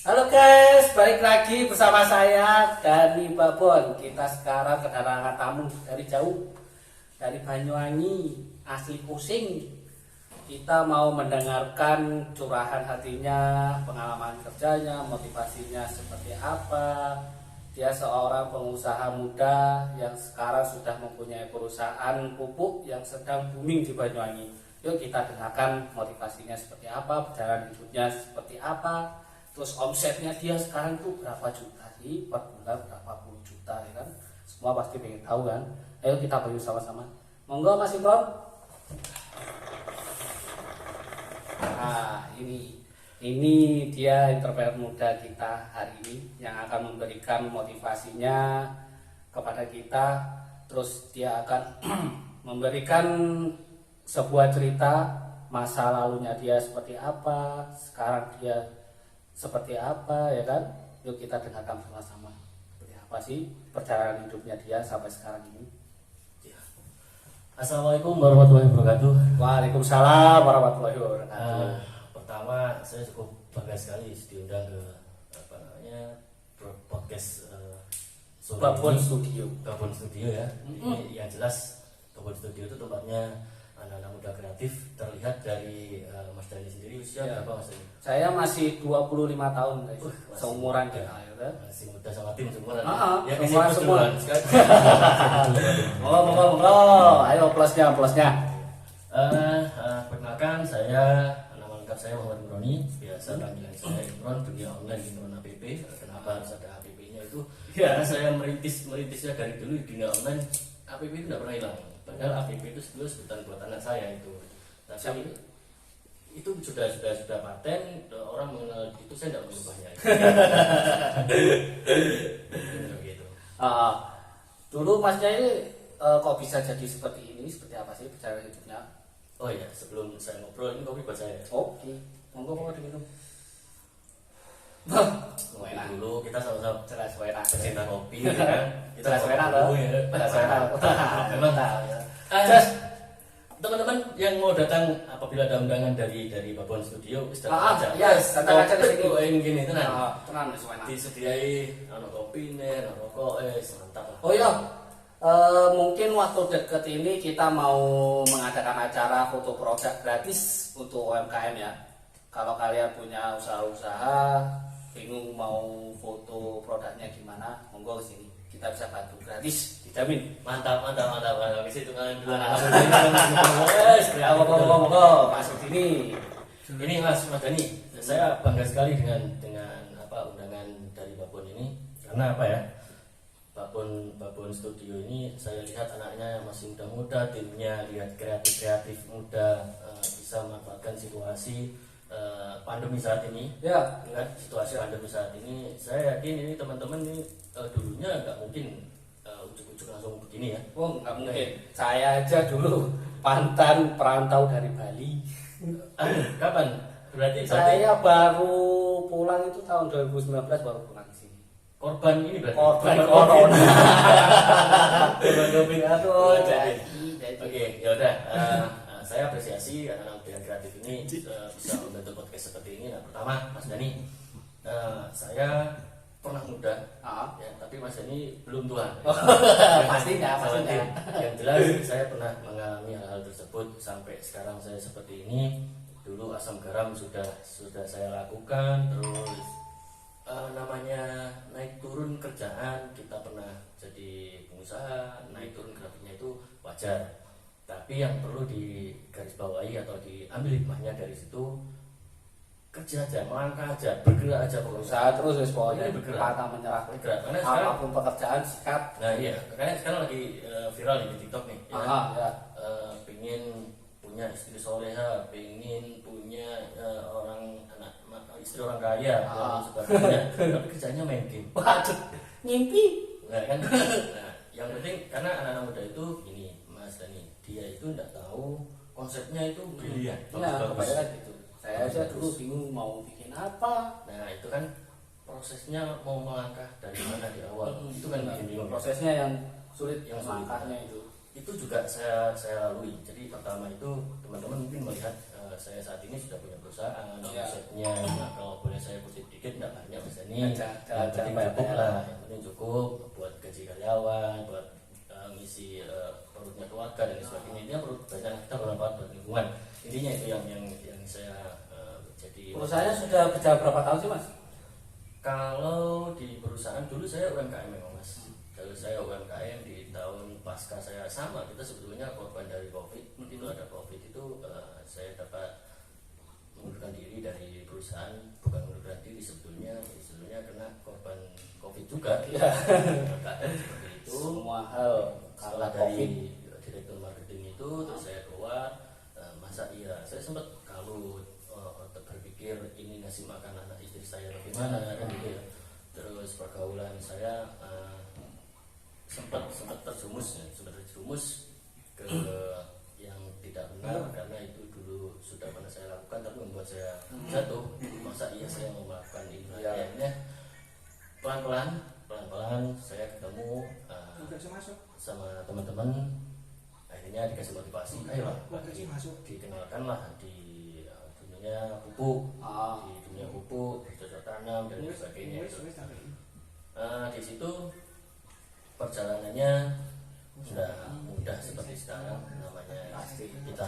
Halo guys, balik lagi bersama saya Dani Babon. Kita sekarang kedatangan tamu dari jauh, dari Banyuwangi, asli Kusing. Kita mau mendengarkan curahan hatinya, pengalaman kerjanya, motivasinya seperti apa. Dia seorang pengusaha muda yang sekarang sudah mempunyai perusahaan pupuk yang sedang booming di Banyuwangi. Yuk kita dengarkan motivasinya seperti apa, perjalanan hidupnya seperti apa. Terus omsetnya dia sekarang tuh berapa juta sih per bulan, berapa puluh juta ya kan? Semua pasti pengen tahu kan? Ayo kita bahas sama-sama. Monggo Mas Imron. Nah ini dia interpreter muda kita hari ini yang akan memberikan motivasinya kepada kita. Terus dia akan memberikan sebuah cerita masa lalunya dia seperti apa, sekarang dia seperti apa ya kan. Yuk kita dengarkan sama-sama seperti apa sih perjalanan hidupnya dia sampai sekarang ini ya. Assalamualaikum warahmatullahi wabarakatuh. Waalaikumsalam warahmatullahi wabarakatuh. Pertama saya cukup bangga sekali diundang ke podcast Babon Studio. Babon Studio ya. Ini yang jelas Babon Studio itu tempatnya anak-anak muda kreatif. Terlihat dari Mas Dani sendiri usia berapa Mas Dani? Saya masih 25 tahun guys. Seumuran kita ya. Masih muda sama tim semua. Ya semua. Monggo. Ayo plusnya. Perkenalkan saya, nama lengkap saya Muhammad Imroni. Biasa panggilan saya Imron, dunia online Imron APP. Kenapa harus ada APP-nya itu? Karena saya merintisnya dari dulu di dunia online. APP itu tidak pernah hilang. Padahal APP itu sebetulnya sebutan buat anak saya itu. Tapi itu sudah paten, orang mengenal itu, saya tidak mengubahnya. Gitu. Dulu masnya ini kok bisa jadi seperti ini? Seperti apa sih perjalanan hidupnya? Oh iya, sebelum saya ngobrol, ini kopi buat saya. Oke, monggo diminum. Ngopi dulu, kita sama-sama Jelas enak. pecinta kopi, kan? Kita Jelas enak loh. Jelas enak. Memang Just teman-teman yang mau datang apabila ada undangan dari Babon Studio, datang aja ke sini. Ini gini, tenang. Tenang wis enak. Disediai ono kopi nih, ono rokok, mantap lah. Oh iya. Mungkin waktu deket ini kita mau mengadakan acara foto produk gratis untuk UMKM ya. Kalau kalian punya usaha-usaha bingung mau foto produknya gimana, monggo ke sini. Kita bisa bantu gratis, dijamin. Mantap. Ke situ kan dulu Monggo masuk sini. Ini Mas Dani, saya bangga sekali dengan undangan dari Babon ini. Karena apa ya? Babon Studio ini saya lihat anaknya yang masih muda-muda, timnya lihat kreatif muda, bisa memanfaatkan situasi pandemi saat ini. Ya, kan situasi pandemi saat ini, saya yakin ini teman-teman ini dulunya nggak mungkin ujuk-ujuk langsung begini ya. Oh nggak mungkin. Saya aja dulu mantan perantau dari Bali. Kapan? Berarti Saya baru pulang itu tahun 2019 baru pulang ke sini. Korban ini berarti Korban corona. korban COVID. Aduh, jadi. Oke, ya udah. Saya apresiasi anak-anak muda yang kreatif ini bisa membentuk podcast seperti ini. Nah, pertama, Mas Dani, saya pernah muda, ya, tapi Mas Dani belum tua. Pastinya. Yang jelas saya pernah mengalami hal-hal tersebut sampai sekarang saya seperti ini. Dulu asam garam sudah saya lakukan, terus namanya naik turun kerjaan, kita pernah jadi pengusaha, naik turun grafiknya itu wajar. Tapi yang perlu digarisbawahi atau diambil hikmahnya dari situ, kerja aja, melangkah aja, bergerak aja, Usaha terus wis pokoknya bergerak. pantang menyerah. Bergerak. Karena sekarang, Apapun pekerjaan sikat. nah iya, karena sekarang lagi viral di TikTok nih. Ya. Pengen punya istri soleha, pengen punya istri orang kaya, dan sebagainya. Tapi kerjanya main game. Waduh, ngimpi. Nah, kan? Nah, yang penting karena anak-anak muda itu ini, Mas Dani, dia itu tidak tahu konsepnya itu brilian. Ya, kebanyakan gitu. Saya aja dulu bingung mau bikin apa. Nah, itu kan prosesnya mau melangkah dari mana di awal. Itu kan bikin bingung. Prosesnya yang sulit, yang langkahnya itu juga saya lalui. Jadi pertama itu teman-teman mungkin melihat saya saat ini sudah punya perusahaan, omsetnya kalau boleh saya kutip dikit, tidak banyak ini yang penting cukup lah, yang penting cukup buat gaji karyawan, buat ngisi perutnya keluarga dan sebagainya. Ini perut banyak kita bermanfaat buat lingkungan. Intinya itu yang saya jadi. Perusahaannya sudah berjalan berapa tahun sih Mas? Kalau di perusahaan dulu saya UMKM memang Mas. Kalau saya UMKM di tahun pasca saya sama, kita sebetulnya korban dari COVID. Itu ada COVID itu saya dapat mengundurkan diri dari perusahaan, bukan mengundurkan diri sebetulnya kena korban COVID juga. Ya. Keadaan seperti itu. Semua hal Setelah karena dari COVID. direktur marketing itu, terus saya keluar, masa iya, saya sempat kalut, berpikir ini ngasih makan anak istri saya bagaimana, kan gitu ya. Terus pergaulan saya sempat terjerumus ke yang tidak benar, karena itu dulu sudah pernah saya lakukan tapi membuat saya jatuh. Masa iya saya mau melakukan ini? Akhirnya pelan-pelan saya ketemu sama teman-teman, akhirnya dikasih motivasi, ayolah dikenalkanlah di dunia pupuk, di dunia pupuk, bercocok tanam dan sebagainya. Di situ perjalanannya sudah mudah seperti sekarang, namanya Pasti kita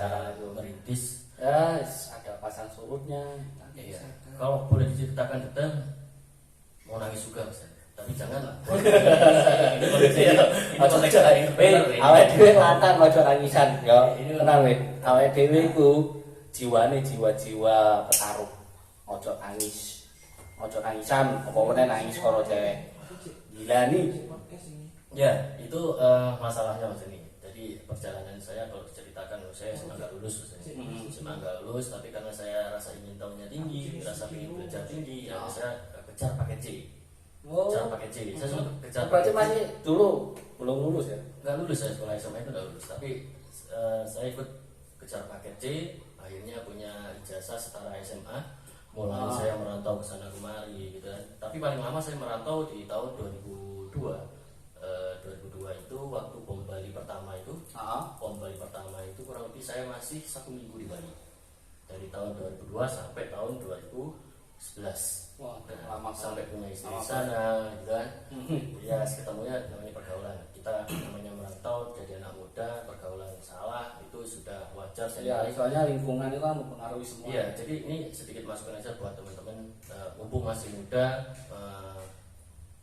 merintis. Ya, ada pasang surutnya. Iya. Kalau boleh diceritakan detail, mau nangis juga Mas. Tapi janganlah. Awake dhewe latan aja nangisan ya. Tenang weh. Awake dhewe iku jiwane jiwa-jiwa petarung. Ojo nangis. Ojo nangisan, apa meneh nangis karo cewek. Gila nih. Ya, itu masalahnya Mas ini. Jadi perjalanan saya kalau diceritakan, saya SMA nggak lulus Mas. SMA nggak lulus, tapi karena saya rasa ingin tahunya tinggi, rasa ingin belajar tinggi, saya kejar pakai C. Kejar pakai C. Saya sempat kejar. Berarti masih dulu belum lulus ya? Nggak lulus, saya sekolah SMA itu nggak lulus, tapi saya ikut kejar paket C, akhirnya punya ijazah setara SMA. Mulai saya merantau ke sana kemari gitu kan. Tapi paling lama saya merantau di tahun 2002. 2002 itu waktu bom Bali pertama itu. Bom Bali pertama itu kurang lebih saya masih 1 minggu di Bali. Dari tahun 2002 sampai tahun 2011. Wah, lama sampai punya istri di sana gitu kan. Ya ketemunya namanya pergaulan. Kita namanya merantau jadi anak muda, pergaulan salah itu sudah wajar. Ya, soalnya lingkungan itu kan mempengaruhi semua. Iya, jadi ini sedikit masukan aja buat teman-teman, mumpung masih muda,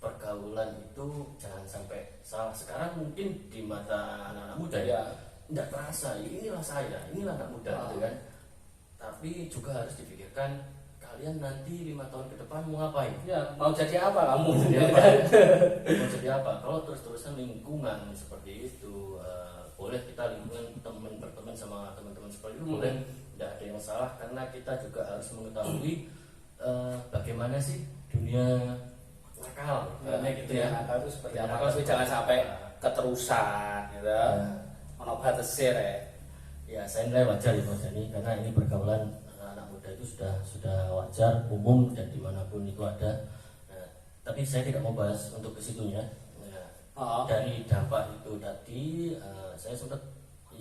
pergaulan itu jangan sampai salah. Sekarang mungkin di mata anak-anak muda ya tidak terasa, inilah saya, inilah anak muda gitu kan. Tapi juga harus dipikirkan, kalian nanti 5 tahun ke depan mau ngapain? Ya, mau jadi apa kamu? Mau jadi apa? Kalau terus-terusan lingkungan seperti itu, boleh kita lingkungan berteman sama teman-teman seperti itu boleh, tidak ada yang salah, karena kita juga harus mengetahui bagaimana sih dunia nakal, gitu ya. Nakal itu seperti apa? Tapi jangan sampai keterusan, gitu. Ono batasnya ya. Ya, saya nilai wajar ya Mas Jani, karena ini pergaulan anak muda itu sudah wajar, umum dan dimanapun itu ada. Tapi saya tidak mau bahas untuk kesitunya. Dari dampak itu tadi, saya sempat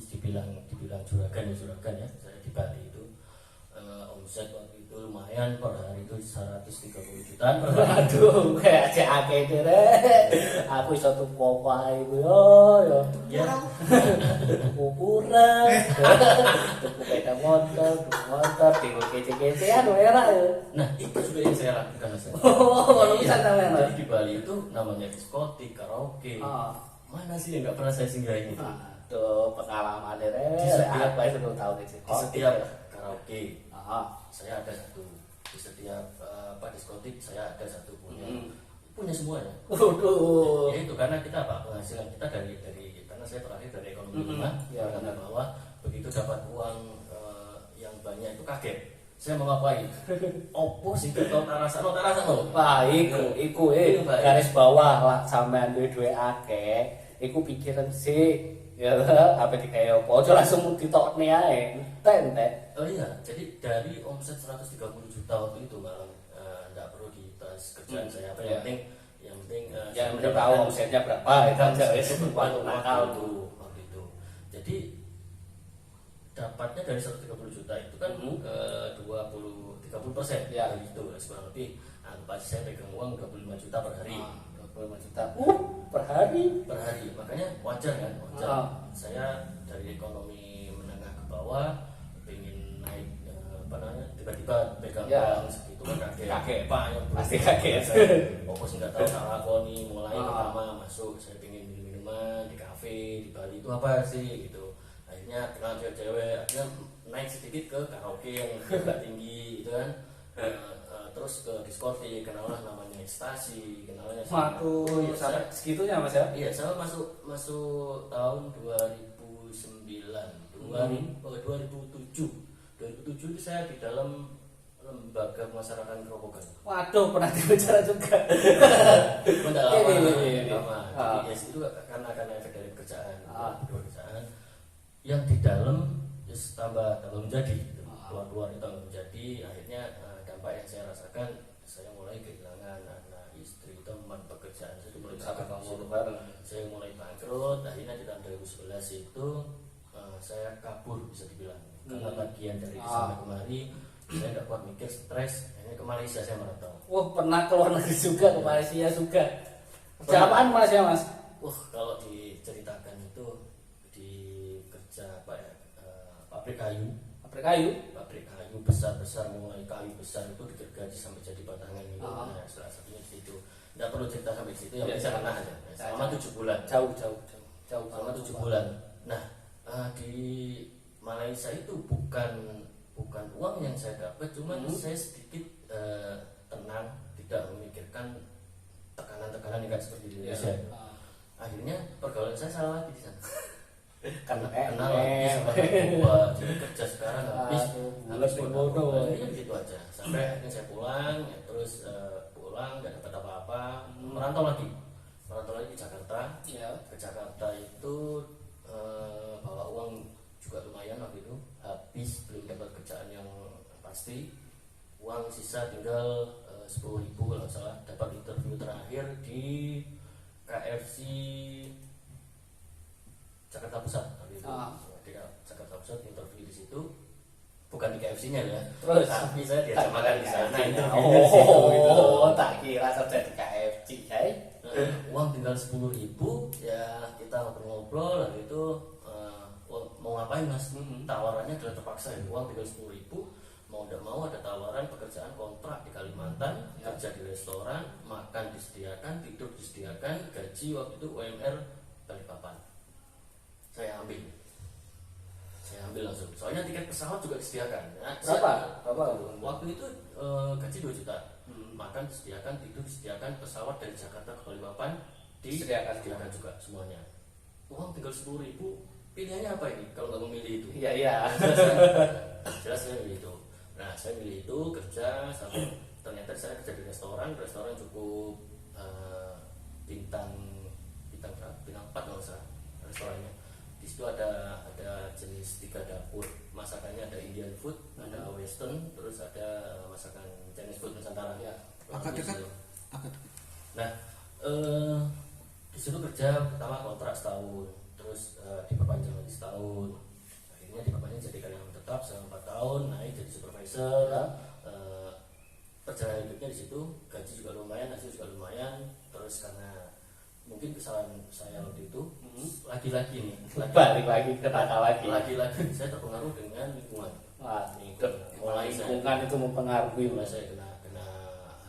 dibilang juragan ya. Saya di Bali itu omset waktu itu lumayan, per hari itu 130 jutaan per hari. Aduh, kayak cek akeh deh. Aku iso tuku apa iku yo. Ya. Ukuran. Tuku sepeda motor, timbul kece-kecean era ya. Nah, itu juga yang saya lakukan Mas. Kalau bisa sampean. Jadi di Bali itu namanya diskotik, karaoke. Mana sih yang nggak pernah saya singgahi itu? Tuh pengalaman deh. Apa itu tahu di setiap karaoke. Saya ada satu. Di setiap diskotik saya ada satu punya semuanya. Waduh. Ya itu karena kita penghasilan kita dari karena saya terakhir dari ekonomi rumah, karena bahwa begitu dapat uang yang banyak itu kaget. Saya mau ngapain? Opo sih kita rasa loh. Wah, iku garis bawah lah sampean duwe akeh. Iku pikiran sih. Ya, apa dikaya opo aja langsung ditokne ae. Entek. Oh iya, jadi dari omset 130 juta waktu itu malah enggak perlu di tas kerjaan saya apa yang penting yang penting tahu omsetnya berapa itu aja itu waktu nakal tuh waktu itu. Jadi dapatnya dari 130 juta itu kan 23 30% Ya. dari itu kurang lebih. Anggap aja saya pegang uang 25 juta per hari. 25 juta per hari. Per hari, makanya wajar kan, wajar. Saya dari ekonomi menengah ke bawah pengen naik apa namanya, tiba-tiba pegang Ya. uang segitu kan kaget. Kaget. Banyak Pasti kaget. Fokus nggak tahu tak lakoni, mulai pertama masuk saya pengen minum-minuman di kafe di Bali itu apa sih gitu. Akhirnya kenal cewek-cewek, akhirnya naik sedikit ke karaoke yang agak tinggi gitu kan. Terus ke diskotik, kenalah namanya ekstasi, kenalnya Waduh, sampai segitunya Mas ya? iya, saya masuk tahun 2009, 2007 itu saya di dalam lembaga pemasyarakatan Kerobokan. Waduh, pernah diwawancara juga. Pendalaman, Ini. Jadi yes, itu karena efek dari pekerjaan, pekerjaan yang di dalam just tambah menjadi, gitu. Keluar itu tambah menjadi. Akhirnya dampak yang saya rasakan, saya mulai kehilangan anak, istri, teman, pekerjaan saya mulai Sampai saya mulai bangkrut. Akhirnya di tahun 2011 itu saya kabur bisa dibilang karena bagian dari kesana kemari. Saya tidak kuat mikir, stres. Akhirnya ke Malaysia saya merantau. Wah, pernah keluar negeri juga, ke Malaysia juga. Kerjaan Mas ya Mas? Kalau diceritakan itu di kerja apa ya, pabrik kayu. Pabrik kayu. Pabrik kayu besar-besar, mulai kayu besar itu digergaji sampai jadi batangan gitu. Nah, salah satunya di situ. Tidak perlu cerita sampai situ, yang bisa pernah aja. Selama 7 bulan. Jauh. Selama 7 bulan. Nah, di Malaysia itu bukan uang yang saya dapat, cuman saya sedikit tenang, tidak memikirkan tekanan-tekanan yang seperti di Indonesia. Akhirnya pergaulan saya salah lagi di sana. Karena kenal lagi sama narkoba, jadi kerja sekarang habis narkoba, ini gitu aja. Sampai akhirnya saya pulang, ya, terus pulang nggak dapat apa-apa, merantau lagi ke Jakarta. Ke Jakarta itu bawa uang juga lumayan waktu itu, habis belum dapat kerjaan yang pasti, uang sisa tinggal 10.000 kalau salah. Dapat interview terakhir di KFC Jakarta Pusat waktu itu. Di Jakarta Pusat interview di situ, bukan di KFC-nya ya. Terus tapi saya diajak makan di sana. Tak kira kerja di KFC, uang tinggal 10.000, ya kita ngobrol-ngobrol lalu itu mau ngapain Mas? Tawarannya adalah terpaksa, uang tinggal 10.000, mau tidak mau ada tawaran pekerjaan kontrak di Kalimantan, kerja di restoran, makan disediakan, tidur disediakan, gaji waktu itu UMR Balikpapan. Saya ambil langsung, soalnya tiket pesawat juga disediakan. Berapa? Waktu itu gaji 2 juta, makan disediakan, tidur disediakan, pesawat dari Jakarta ke Balikpapan disediakan juga semuanya. Uang tinggal 10.000, pilihannya apa ini kalau nggak memilih itu? Iya. Jelas saya milih itu. Nah, saya milih itu kerja sampai ternyata saya kerja di restoran cukup bintang 4 kalau salah restorannya. Di situ ada jenis 3 dapur, masakannya ada Indian food, ada Western, terus ada masakan Chinese food Nusantara. Agak dekat. Nah, di situ kerja pertama kontrak setahun, terus diperpanjang lagi setahun, akhirnya diperpanjang jadi karyawan tetap selama 4 tahun, naik jadi supervisor. Perjalanan hidupnya di situ, gaji juga lumayan, hasil juga lumayan. Terus karena mungkin kesalahan saya waktu itu, lagi-lagi Balik lagi ke nakal lagi. Lagi-lagi saya terpengaruh dengan lingkungan. Mulai lingkungan itu mempengaruhi. Mulai saya kena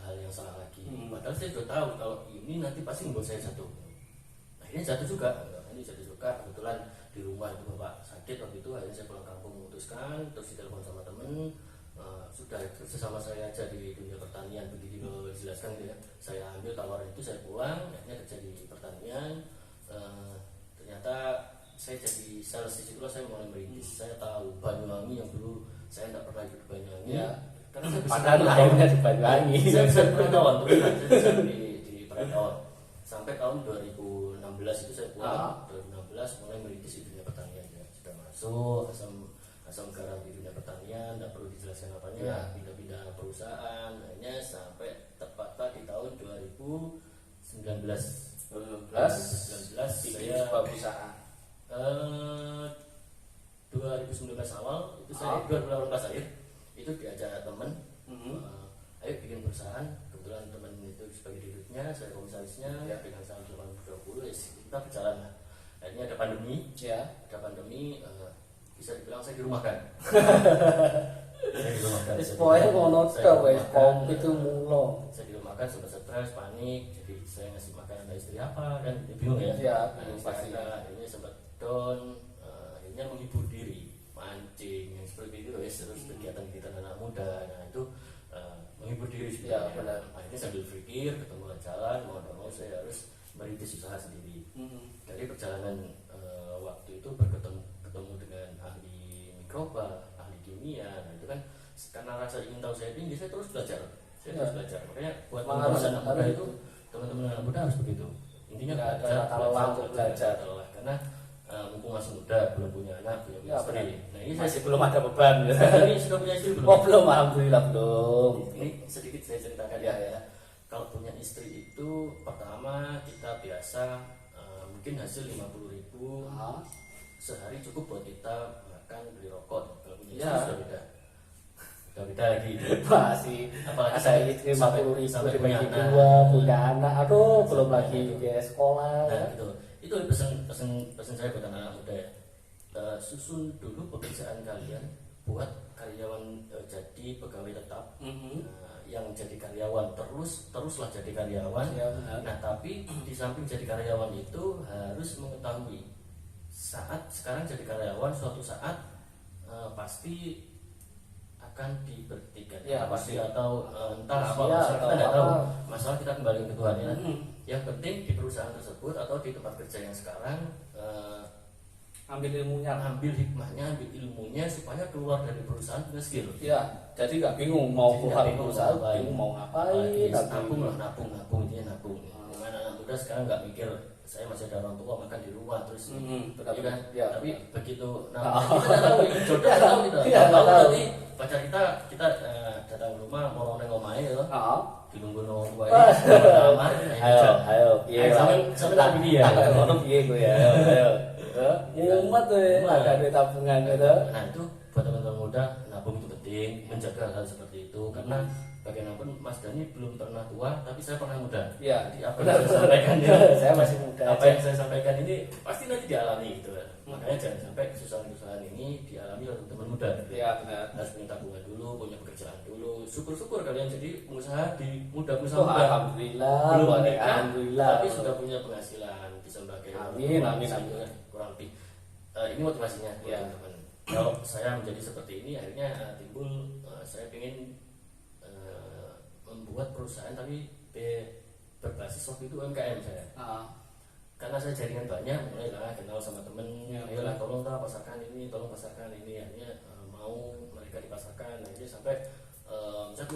hal yang salah lagi. Padahal saya sudah tahu kalau ini nanti pasti membuat saya jatuh. Akhirnya jatuh juga. Kebetulan di rumah itu bapak sakit waktu itu, akhirnya saya pulang kampung memutuskan, terus ditelepon sama temen, sudah kerja sama saya aja di dunia pertanian, begitu dijelaskan gitu ya. Saya ambil tawaran itu, saya pulang, akhirnya kerja di pertanian. Ternyata saya jadi sales di situ, saya mulai merintis. Saya tahu Banyuwangi yang dulu saya tidak pernah ikut Banyuwangi. Karena saya bisa lahirnya di Banyuwangi. Saya bisa Perantauan, saya bisa di Perantauan. Sampai tahun 2016 itu saya pulang. 2016 mulai merintis di dunia pertanian ya. Sudah masuk asam garam di dunia pertanian, tidak perlu dijelaskan apanya, pindah-pindah perusahaan. Akhirnya sampai tepat di tahun 2019 saya perusahaan. 2019 awal itu saya 2018 akhir itu diajak temen perusahaan, kebetulan teman itu sebagai dirutnya, saya komisarisnya, Ya. dengan saham 80-20, kita berjalan lah. Akhirnya ada pandemi, Ya. bisa dibilang saya dirumahkan. Saya dirumahkan. Wis pokoke ngono tok wis komplit itu mulo. Saya dirumahkan, sempat stres, panik, jadi saya ngasih makan anak istri apa, kan bingung ya. Ya, Pasti pasti. akhirnya sempat down, akhirnya menghibur diri, mancing, yang seperti itu, terus kegiatan-kegiatan anak muda, nah itu menghibur diri Ya, sebenarnya. benar. Akhirnya sambil berpikir, ketemu jalan, mau tidak mau saya harus merintis usaha sendiri. Dari perjalanan waktu itu ketemu dengan ahli mikroba, ahli kimia, nah itu kan karena rasa ingin tahu saya tinggi, saya terus belajar. Saya terus belajar. Makanya buat Harus teman-teman anak muda harus itu, teman-teman anak muda harus begitu. Intinya Nggak ada belajar, kata lelah untuk belajar. kata lelah. Karena mumpung masih muda, belum punya anak, punya Ya, istri. benar. Nah ini Masih belum ada beban. ini sudah punya istri belum? Oh belum, alhamdulillah belum. Ini sedikit saya ceritakan Ya, ya. Kalau punya istri itu pertama kita biasa mungkin hasil 50.000 Ah, sehari cukup buat kita makan, beli rokok. Kalau punya istri Ya. sudah beda. Sudah beda lagi. masih Apalagi ada istri 50.000 sampai punya dibagi anak. dua, punya anak, aduh belum Sampai lagi itu. biaya sekolah. Nah, itu pesan saya buat anak muda ya. Susun dulu pekerjaan kalian buat karyawan jadi pegawai tetap. Yang jadi karyawan teruslah jadi karyawan. Ya, benar. Nah tapi di samping jadi karyawan itu harus mengetahui saat sekarang jadi karyawan suatu saat pasti akan diberhentikan. Ya, pasti pasti. atau entah apa Usia masalah atau kita nggak tahu. apa. Masalah kita kembali ke Tuhan ya. Mhm. Yang penting di perusahaan tersebut atau di tempat kerja yang sekarang Ambil ilmunya. ambil hikmahnya, ambil ilmunya supaya keluar dari perusahaan punya skill. Ya, jadi nggak bingung mau Jadi keluar nggak dari bingung perusahaan, mau ngapain. bingung mau ngapain. Yes, nanti. nabung intinya nabung. Dimana anak muda sekarang nggak mikir saya masih ada orang tua makan di rumah terus. Benar, Iya kan? ya. Tapi begitu Ah. kita nggak tahu jodoh nggak tahu kita. Iya, Nggak tahu nggak tahu. nanti pacar kita datang rumah mau neng omahe ya. Ah. Dilungguh nong tua Ah. ini kamar. Ayo, Ayo, sampai tak ini ya. Ngono piye kowe ya? Ayo. Mumet tuh ya, Mumet. ada duit tabungan gitu. Nah itu buat teman-teman muda nabung itu penting, menjaga hal seperti itu karena bagaimanapun Mas Dani belum pernah tua tapi saya pernah muda. Iya, Jadi apa benar, yang saya sampaikan ini, Saya masih muda apa aja. yang saya sampaikan ini pasti nanti dialami gitu kan. Makanya jangan sampai kesusahan-kesusahan ini dialami oleh teman muda. Gitu. Iya, benar. Harus punya tabungan dulu, punya pekerjaan dulu. Syukur-syukur kalian jadi pengusaha di muda Oh, muda. alhamdulillah, Belum boleh, menikah, alhamdulillah. tapi sudah punya penghasilan bisa sebagai Amin, amin, bisa amin. juga kurang lebih. Ini motivasinya buat Ya. teman-teman. Kalau saya menjadi seperti ini akhirnya timbul saya ingin membuat perusahaan tapi berbasis waktu itu UMKM saya. Ah, Karena saya jaringan banyak, mulailah kenal sama temen, Ya, ayolah tolong pasarkan ini, akhirnya mau mereka dipasarkan, akhirnya sampai omset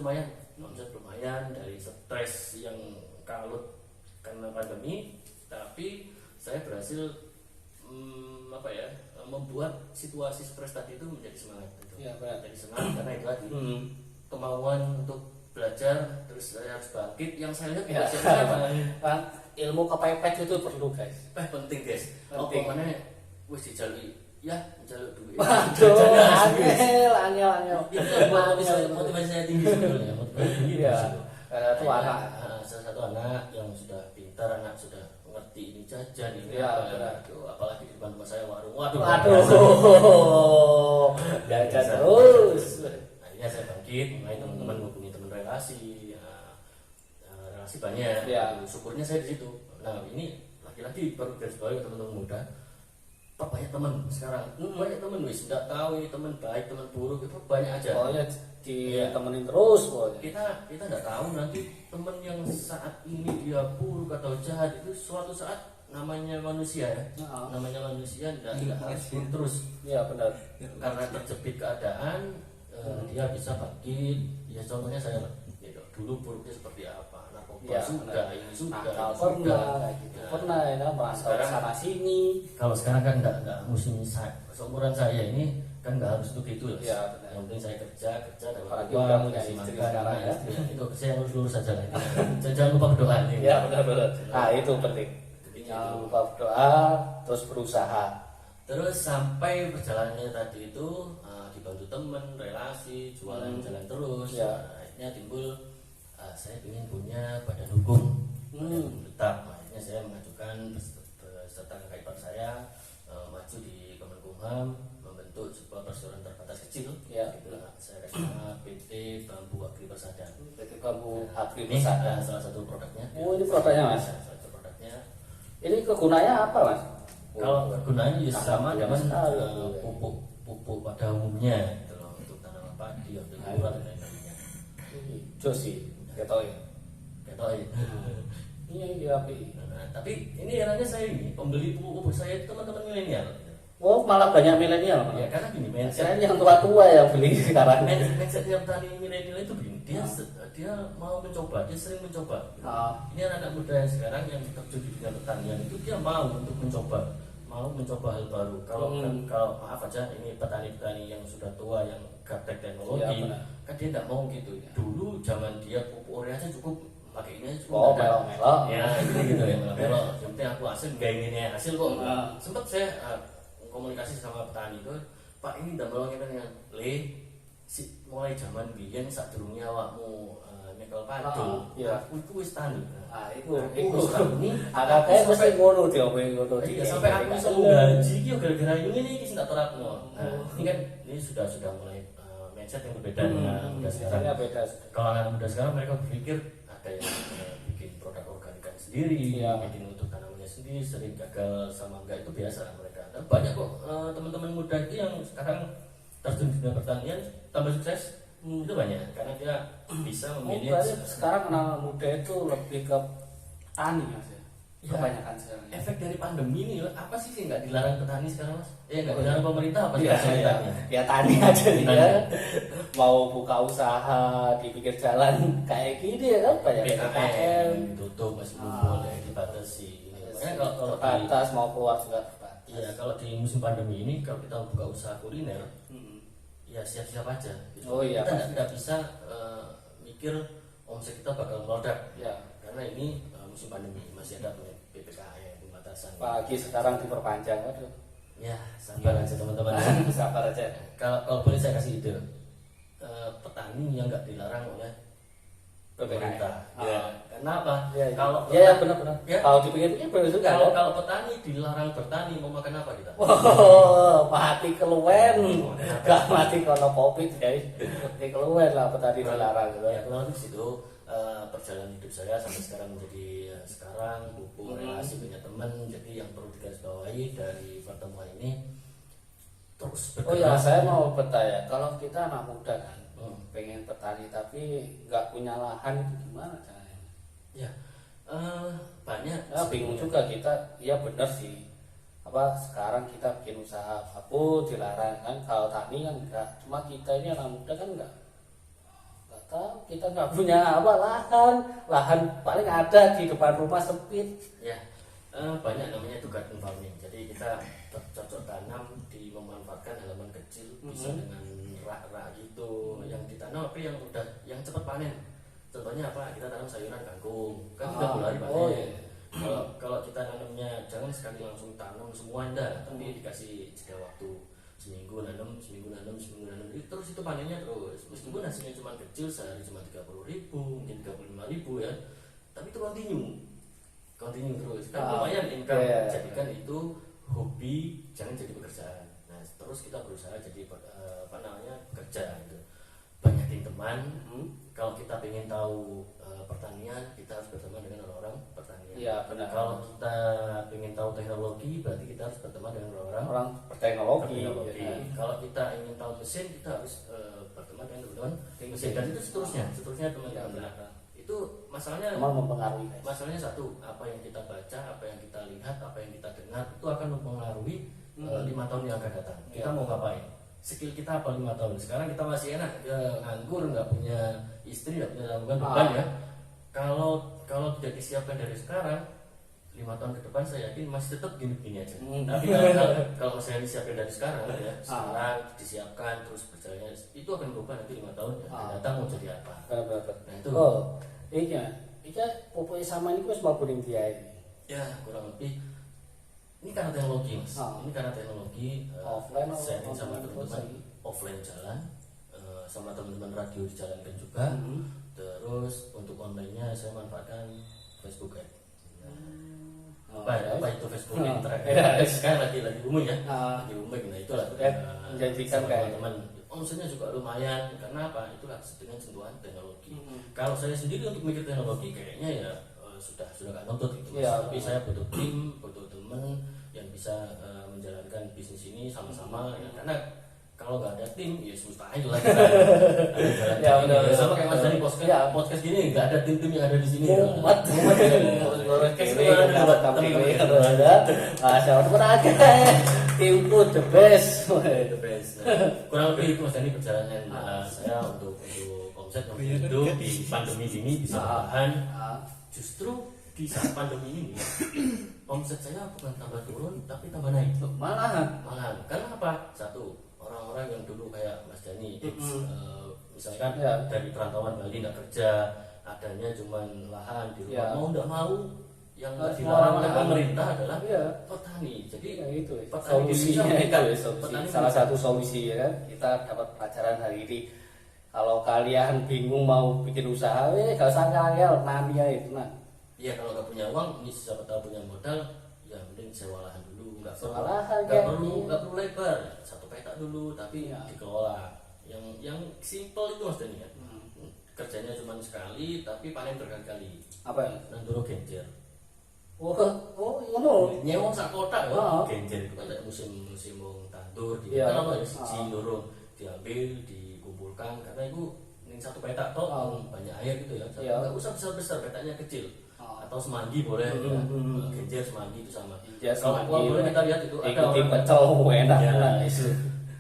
lumayan dari stres yang kalut karena pandemi, tapi saya berhasil membuat situasi stres tadi itu menjadi semangat. Gitu. Iya, benar. Jadi semangat karena itu tadi hmm. kemauan untuk belajar, terus saya harus bangkit. Yang saya lihat Ya. siapa? Kan ilmu kepepet itu perlu guys. Penting guys. Penting. Apa mana wis dijalui ya jaluk duit. Waduh, Jajan angel. itu motivasi saya tinggi sebetulnya. Motivasi tinggi. Iya. di situ. Itu anak. Salah satu anak yang sudah pintar, anak sudah ngerti ini jajan ini Iya, apa. benar. Aduh, apalagi di depan rumah saya warung. Waduh. Waduh, jajan terus. Akhirnya saya bangkit, mulai teman-teman hubungi teman relasi, relasi banyak. Ya. Syukurnya saya di situ. Nah ini lagi-lagi baru garis bawahi teman-teman muda. Banyak teman sekarang, banyak teman wis nggak tahu ini teman baik, teman buruk itu banyak aja. Pokoknya ditemenin terus pokoknya. Kita nggak tahu nanti teman yang saat ini dia buruk atau jahat itu suatu saat namanya manusia ya, namanya manusia nggak harus buruk terus. Iya benar. Karena terjepit keadaan dia bisa bangkit. Ya contohnya saya gitu. Dulu buruknya seperti apa, narkoba Ya, sudah, ini sudah, Nakal ini sudah. pernah, kayak gitu. Nah, Pernah ya kan, merasa sekarang- sana sini. Kalau sekarang kan nggak musim seumuran saya ini kan nggak harus untuk itu ya. Iya, benar. Yang penting saya kerja dapat Apalagi uang, udah punya kasih istri makan, sekarang ya. istri. Itu saya lurus saja lah. Jangan lupa berdoa nih. Iya benar. Nah itu penting. Intinya Jangan itu. lupa berdoa, terus berusaha. Terus sampai perjalanannya tadi itu dibantu teman, relasi, jualan jalan terus. Ya. Akhirnya timbul saya ingin punya badan hukum Hmm. tetap, makanya saya mengajukan beserta kakak ipar saya maju di Kemenkumham membentuk sebuah perseroan terbatas kecil. Ya. Saya kasih nama PT Bambu Agri Persada. PT Bambu Agri Ini Persada. salah satu produknya. Oh, ini produknya, Mas. Salah satu produknya. Ini kegunaannya apa, Mas? Kalau kegunaannya ya sama dengan sekali. pupuk pada umumnya gitu loh, untuk tanaman padi, untuk gula dan lain-lainnya. Jos sih, ketoke. Ketoke. Iya, iya, api. Nah, tapi ini eranya saya ini pembeli pupuk saya itu teman-teman milenial. Oh, malah banyak milenial, Mas. Ya karena gini, Saya mindset yang tua-tua yang beli sekarang. mindsetnya petani milenial itu begini, dia mau mencoba, dia sering mencoba. Ini anak-anak muda yang sekarang yang terjun di bidang pertanian itu dia mau untuk mencoba hal baru. Kalau maaf aja, ini petani-petani yang sudah tua yang gaptek teknologi, Ya, kan dia tidak mau gitu. Dulu zaman dia pupuk urea aja cukup, pakainya Oh, cukup ada. melok-melok. Ya gitu ya, melok-melok. Yang penting aku hasil, gak inginnya hasil kok. Sempat saya komunikasi sama petani itu, Pak ini udah melongin dengan mulai zaman biyen sak durunge awakmu nyekel padu. Ya. Aku wis tani. Iku wis tani. agak mesti ngono diomongi ngono. Iya, sampai aku bisa menggaji iki yo gara-gara ini iki sing tak terapno. Ini kan ini sudah mulai mindset yang berbeda dengan muda sekarang. Beda. Kalau anak muda sekarang mereka berpikir ada yang bikin produk organikan sendiri, bikin untuk tanamannya sendiri, sering gagal sama enggak itu biasa mereka. Dan banyak kok teman-teman muda itu yang sekarang terjun di dunia pertanian tambah sukses. Itu banyak karena dia bisa memilih. Sekarang anak muda itu lebih ke tani, Mas. Ya, kebanyakan sekarang. Efek dari pandemi ini apa sih nggak dilarang petani sekarang, Mas? Nggak dilarang pemerintah apa sih? Ya tani aja dia. Mau buka usaha di pinggir jalan kayak gini ya kan banyak PKM ditutup masih belum boleh dibatasi. Makanya kalau terbatas mau keluar juga terbatas. Iya, kalau di musim pandemi ini kalau kita buka usaha kuliner, ya siap-siap aja. Gitu. Oh iya. Kita tidak bisa mikir omset kita bakal meledak. Ya. Karena ini musim pandemi masih ada PPKM pembatasan. Pagi sekarang diperpanjang, waduh. Ya, sabar aja teman-teman. Sabar aja. Kalau boleh saya kasih ide, petani yang nggak dilarang oleh pemerintah. Ya. Kenapa? Kalau benar-benar. Ya. Kalau dipikir-pikir benar juga. Kalau petani dilarang bertani, mau makan apa kita? Mati keluwen. Gak mati kono covid guys. Mati keluwen lah petani dilarang gitu. Ya, kurang lebih situ perjalanan hidup saya sampai sekarang menjadi sekarang buku relasi punya teman. Jadi yang perlu digarisbawahi dari pertemuan ini terus bergerak. Oh ya, saya mau bertanya, kalau kita anak muda kan, pengen petani tapi nggak punya lahan, gimana caranya? Ya, banyak. Bingung juga kita. Ya benar sih. Sekarang kita bikin usaha apapun dilarang kan? Kalau tani kan enggak. Cuma kita ini anak muda kan enggak tahu, kita nggak punya lahan paling ada di depan rumah sempit. Ya, banyak namanya itu garden farming. Jadi kita cocok tanam memanfaatkan halaman kecil, bisa dengan rak-rak gitu yang ditanam tapi yang cepat panen. Contohnya apa? Kita tanam sayuran kangkung, kan 30 hari panen. Kalau kita nanamnya jangan sekali langsung tanam semua enggak, tapi dikasih jeda waktu seminggu nanam, terus itu panennya terus. Meskipun hasilnya cuma kecil, sehari cuma 30.000, mungkin 35.000 ya, tapi itu continue terus. Kan lumayan income. Jadikan itu hobi, jangan jadi pekerjaan. Nah, terus kita berusaha jadi kerja gitu. Banyakin teman. Kalau kita ingin tahu pertanian, kita harus berteman dengan orang-orang pertanian. Iya, benar. Kalau kita ingin tahu teknologi, berarti kita harus berteman dengan orang berteknologi. Ya. Kalau kita ingin tahu mesin, kita harus berteman dengan teman-teman mesin. Dan itu seterusnya teman-teman. Ya, itu masalahnya mempengaruhi. Masalahnya satu, apa yang kita baca, apa yang kita lihat, apa yang kita dengar, itu akan mempengaruhi 5 tahun yang akan datang. Kita mau ngapain? Skill kita apa 5 tahun? Sekarang kita masih enak, nganggur, nggak punya istri, nggak punya tanggungan beban ya. Kalau tidak disiapkan dari sekarang, 5 tahun ke depan saya yakin masih tetap gini-gini aja. Tapi kalau saya disiapkan dari sekarang ya, sekarang disiapkan terus berjalannya, itu akan berubah nanti 5 tahun yang akan datang mau jadi apa. Nah itu. Iya, pupuk sama ini wis mau kuning dia ini. Ya kurang lebih. Ini karena teknologi mas. Ini karena teknologi. Offline saya sama teman-teman offline jalan, sama teman-teman radio dijalankan juga. Terus untuk online saya manfaatkan Facebook ya. Oh, Apa itu Facebook yang terakhir? Ya. Sekarang lagi booming ya. Ah. Lagi booming, nah itulah Menjanjikan sama kayak teman-teman. Omsetnya juga lumayan, karena apa? Itulah dengan sentuhan teknologi. Mm-hmm. Kalau saya sendiri untuk mikir teknologi kayaknya ya sudah nggak nuntut gitu. Ya. Tapi saya butuh tim, butuh teman yang bisa menjalankan bisnis ini sama-sama. Ya, karena kalau nggak ada tim, ya mustahil lah kita jalan. Ya, benar. Sama kayak Mas Dani podcast, Ya. podcast gini nggak ada tim-tim yang ada di sini. Mumet timku the best. The best. Nah, kurang lebih itu Mas Dani perjalanan saya untuk omset yang itu di pandemi ini bisa bertahan. Justru di saat pandemi ini omset saya bukan tambah turun tapi tambah naik. Malahan Karena apa? Satu, orang-orang yang dulu kayak Mas Dani misalkan Ya. dari perantauan Bali nggak kerja, adanya cuman lahan di rumah, Ya. mau nggak mau yang nggak Semua dilarang oleh orang pemerintah adalah ya petani. Jadi ya itu petani di solusinya Indonesia itu meningkat. solusi. Petani Salah meningkat. satu solusi ya kan kita dapat pelajaran hari ini. Kalau kalian bingung mau bikin usaha, gak usah ngayal, nani aja itu nah. Iya, kalau nggak punya uang, ini siapa tahu punya modal, ya mending sewa lahan dulu, nggak Sewa perlu, lahan, nggak kan? perlu, nggak perlu lebar, satu petak dulu, tapi Iya. dikelola. Yang simple itu Mas Dani ya. Kerjanya cuma sekali, tapi panen berkali-kali. Apa ya? Nanduro genjer. Oh ngono. Nyewong sak kotak ya. Oh. Genjer itu kan ada musim wong tandur di Iya. apa ya siji loro diambil, dikumpulkan karena itu ning satu petak toh banyak air gitu ya. Iya. Enggak usah besar-besar, petaknya kecil. Oh. Atau semanggi boleh ya. Genjer semanggi itu sama. Ya, Kalau semanggi boleh kita lihat itu ada ikuti orang pecel enak Ya. lah itu.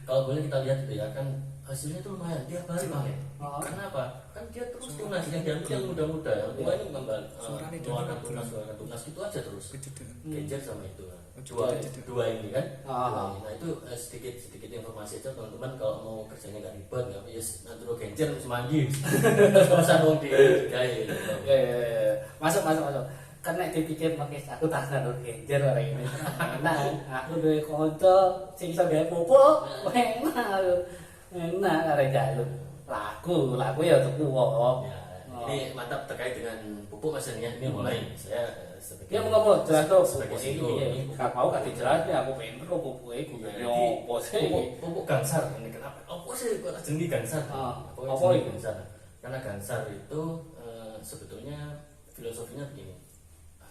kalau boleh kita lihat itu ya kan hasilnya itu lumayan tiap hari panen. Oh. Karena apa? Kan dia terus tunas yang diambil yang muda-muda yang tua ini kembali keluarkan tunas itu aja terus. Genjer sama itu dua ini kan. Ah. Nah itu sedikit informasi aja teman-teman kalau mau kerjanya nggak ribet nggak nanti genjer semanggi terus urusan dong di gaya. Ya. Masuk. Karena dipikir pakai aku tak ada genjer orang ini. Enak, aku duwe kanca sing iso gawe pupuk, enak arek jaluk. Laku ya tuku wong. Ya, ini mantap terkait dengan pupuk Mas Dani ya. Ini mulai saya sebagai Ya mau jelas tuh sebagai pupuk CEO ini. Gak mau gak dijelasnya aku pengen kok pupuk iku opo sih. pupuk gansar ini kenapa? Apa sih kok jenenge gansar? Apa jenenge itu? gansar? Karena gansar itu sebetulnya filosofinya begini.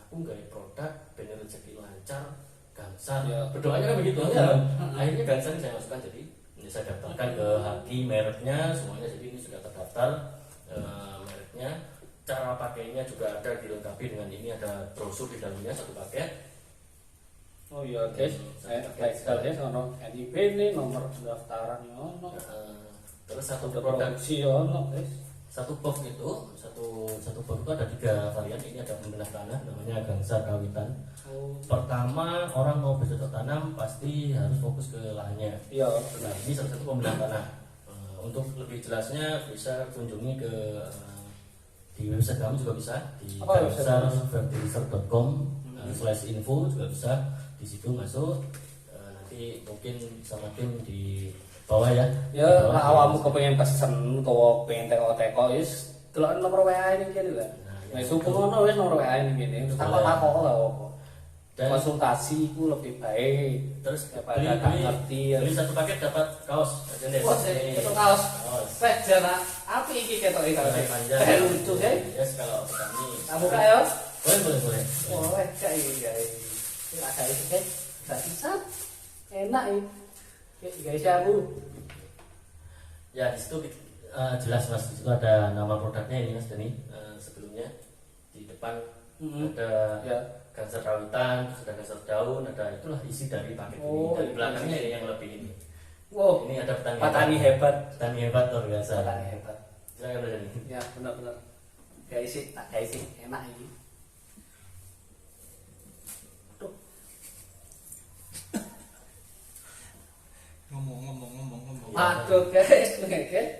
Aku nggak produk bener rezeki lancar gansar. Ya. Berdoanya kan begitu. Ya. Akhirnya gansar ini saya masukkan jadi ini saya daftarkan ke Haki mereknya semuanya jadi ini sudah terdaftar mereknya. Cara pakainya juga ada dilengkapi dengan ini ada brosur di dalamnya satu paket. Oh iya guys, saya sekali ono NIP ini nomor pendaftaran ono. Terus satu Ada produk produksi ono guys. satu box itu satu box itu ada 3 varian. Ini ada pembelah tanah namanya gansar kawitan. Oh Pertama orang mau bercocok tanam pasti harus fokus ke lahannya. iya. Nah ini salah satu pembelah tanah. Untuk lebih jelasnya bisa kunjungi ke di website kami juga bisa di Apa website? gansarfertilizer.com /info juga bisa di situ masuk. Nanti mungkin sama tim di bawah ya. Ya, lah awakmu kepengen pesen utawa pengen teko-teko wis delok nomor WA ini kene lho. Nah, Wis hubungono wis nomor WA ini kene. Takok-takok lah opo. Dan Konsultasi ku lebih baik. terus Daripada beli, gak ngerti ya. beli satu paket dapat kaos. Wah, itu kaos. Kaos. Teh jana api iki ketoke kaos. Kaos panjang. Teh lucu sih. Yes, kalau petani. Tak buka ya. Boleh. Boleh kayak guys. Kita kayak itu kan. Gak bisa. Enak ini. Guys aku. Ya di situ jelas Mas, di situ ada nama produknya ini Mas Dani. Sebelumnya di depan ada Ya. gansar kawitan, terus ada gansar daun, ada itulah isi dari paket Oh, ini. Dari itu belakangnya isi. yang lebih ini. Wow, Ini ada petani hebat. Petani hebat luar biasa. Petani hebat. Silakan Mas Dani. Ya, benar-benar. Guys sih, tak guys sih enak ini. Aduh, ngomong. aduh guys, guys.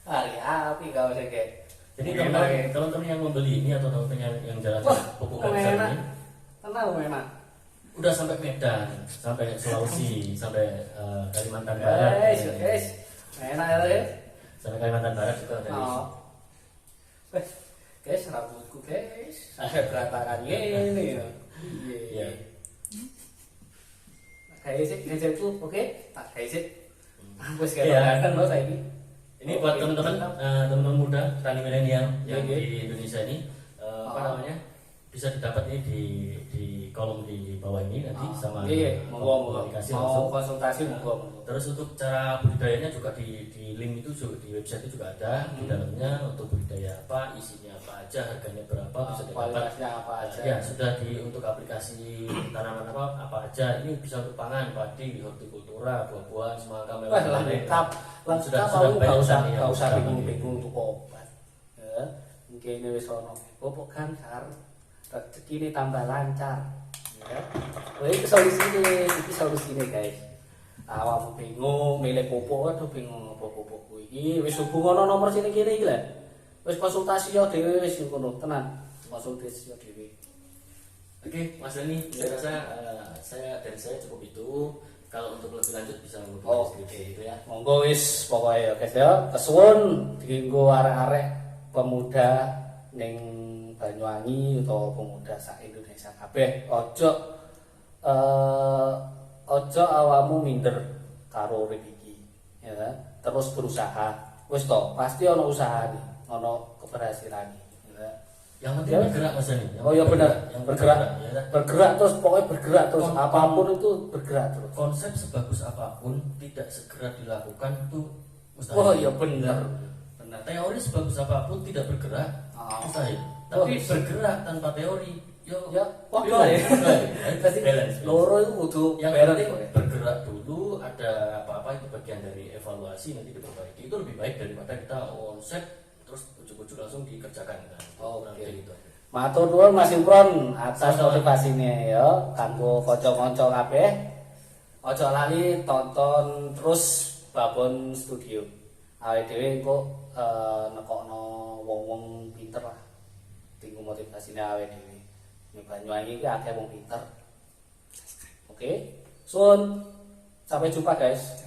Hari api kau sih guys. Jadi Enak, ya. teman-teman yang membeli ini atau teman-teman yang jalan Wah, pupuk enak. gansar ini Tenang enak. udah sampai Medan, sampai Sulawesi, sampai Kalimantan Barat. Guys. Enak ya guys. Sampai Kalimantan Barat juga ada. Oh. Guys, rambut aku guys sampai berantakan ini ya. Iya. Kayak sih gadgetku oke tak kayak sih wis Iya. kan lo saiki. Ini buat teman-teman teman-teman muda petani milenial yang Iya. di Indonesia ini apa namanya bisa didapat nih di kolom di bawah ini nanti sama iya monggo komunikasi mau langsung. konsultasi monggo. Terus untuk cara budidayanya juga di link itu juga di website itu juga ada di dalamnya untuk budidaya apa, isinya apa aja, harganya berapa bisa didapat. Kualitasnya apa aja. Ya sudah untuk aplikasi tanaman apa aja. Ini bisa untuk pangan, padi, hortikultura, buah-buahan, semangka, Wah, melon, lengkap Sudah kamu banyak gak usah yang bingung-bingung untuk obat. Ya, mungkin ini wis ono. Pupuk kansar, rezeki ini tambah lancar. Ya. Wah, itu solusinya guys. Awakmu bingung milih pupuk, aduh bingung apa pupukku iki. Wis hubungono nomor sini kene iki lho. Wis konsultasi yo dhewe wis ngono, tenan. Konsultasi yo dhewe. Oke, Mas Dani, saya rasa dari saya cukup itu. Kalau untuk lebih lanjut bisa menghubungi Oh, deskripsi gitu ya. Monggo wis pokoke ya guys ya. Kesuwun dienggo arek-arek pemuda ning Banyuwangi utawa pemuda sak Indonesia kabeh. Ojo awakmu minder karo urip iki. Ya kan? Terus berusaha. Wis to, pasti ana usahane, ana keberhasilan. Ya kan? Yang penting Ya. bergerak Mas Dani. Oh iya benar, Yang bergerak. ya kan? Bergerak terus pokoknya bergerak terus apapun itu bergerak terus. Konsep sebagus apapun tidak segera dilakukan itu mustahil. Oh iya benar. Benar. Teori sebagus apapun tidak bergerak mustahil. Oh, Tapi bisa. bergerak tanpa teori, yo Ya, wah balance, ya. Jadi balance. loro itu kudu Yang balance, penting pokoknya. bergerak dulu, ada apa-apa itu bagian dari evaluasi nanti diperbaiki. Itu lebih baik daripada kita konsep terus ujuk-ujuk langsung dikerjakan kan. Oke. Kurang lebih gitu. Matur nuwun Mas Imron atas Sama-sama. motivasine ya kanggo kanca-kanca kabeh. Ojo lali tonton terus Babon Studio. Awake dhewe engko nekokno wong-wong pinter lah. Tinggu motivasine awake dhewe. Ning Banyuwangi iki akeh wong pinter. Oke. Sun. Sampai jumpa guys.